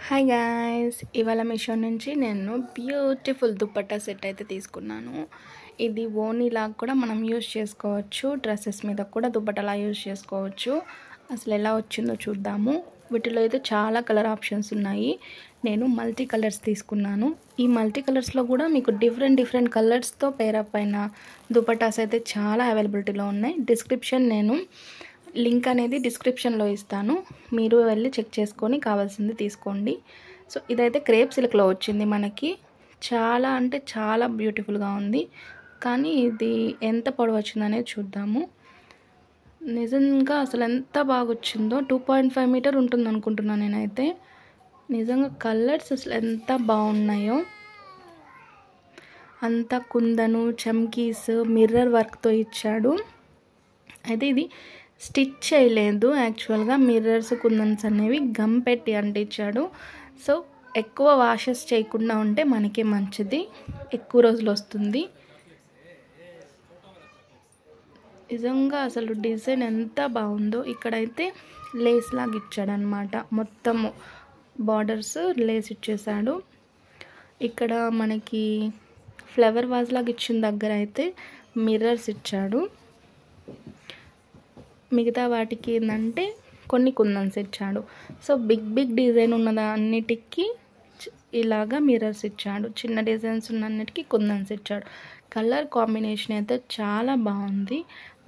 Hi guys, ఇవాళ మీషో నుంచి నేను బ్యూటిఫుల్ దుపట్టా సెట్ అయితే తీసుకున్నాను. ఇది ఓనీలాగా కూడా మనం యూజ్ చేసుకోవచ్చు, డ్రెస్సెస్ మీద కూడా దుపట్టాలా యూజ్ చేసుకోవచ్చు. అసలు ఎలా వచ్చిందో చూద్దాము. వీటిలో అయితే చాలా కలర్ ఆప్షన్స్ ఉన్నాయి. నేను మల్టీ కలర్స్ తీసుకున్నాను. ఈ మల్టీ కలర్స్లో కూడా మీకు డిఫరెంట్ కలర్స్తో పేరప్ అయిన దుపట్టాస్ అయితే చాలా అవైలబిలిటీలో ఉన్నాయి. నేను లింక్ అనేది డిస్క్రిప్షన్లో ఇస్తాను, మీరు వెళ్ళి చెక్ చేసుకొని కావాల్సింది తీసుకోండి. సో ఇదైతే క్రేప్ సిల్క్లో వచ్చింది మనకి. చాలా అంటే చాలా బ్యూటిఫుల్గా ఉంది. కానీ ఇది ఎంత పొడవు వచ్చిందనేది చూద్దాము. నిజంగా అసలు ఎంత బాగా వచ్చిందో. 2.5 మీటర్ ఉంటుంది అనుకుంటున్నాను నేనైతే. నిజంగా కలర్స్ అసలు ఎంత బాగున్నాయో. అంతా కుందను, చమ్కీస్, మిర్రర్ వర్క్తో ఇచ్చాడు. అయితే ఇది స్టిచ్ చేయలేదు, యాక్చువల్గా మిర్రర్స్, కుందన్స్ అనేవి గమ్ పెట్టి అంటించాడు. సో ఎక్కువ వాషెస్ చేయకుండా ఉంటే మనకే మంచిది, ఎక్కువ రోజులు వస్తుంది. నిజంగా అసలు డిజైన్ ఎంత బాగుందో. ఇక్కడైతే లేస్ లాగా ఇచ్చాడనమాట, మొత్తము బార్డర్స్ లేస్ ఇచ్చేసాడు. ఇక్కడ మనకి ఫ్లవర్ వాజ్ లాగా ఇచ్చిన దగ్గర అయితే మిర్రర్స్ ఇచ్చాడు. మిగతా వాటికి ఏంటంటే కొన్ని కుందన్స్ ఇచ్చాడు. సో బిగ్ డిజైన్ ఉన్నదాన్నిటికీ ఇలాగా మిర్రర్స్ ఇచ్చాడు, చిన్న డిజైన్స్ ఉన్నన్నిటికీ కుందన్స్ ఇచ్చాడు. కలర్ కాంబినేషన్ అయితే చాలా బాగుంది.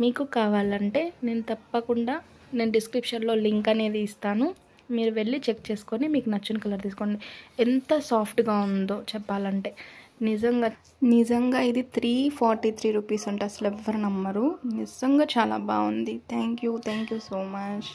మీకు కావాలంటే నేను డిస్క్రిప్షన్లో లింక్ అనేది ఇస్తాను, మీరు వెళ్ళి చెక్ చేసుకొని మీకు నచ్చిన కలర్ తీసుకోండి. ఎంత సాఫ్ట్గా ఉందో చెప్పాలంటే. నిజంగా ఇది 343 రూపీస్ అంటే అసలు ఎవ్వరు నమ్మరు. నిజంగా చాలా బాగుంది. Thank you so much.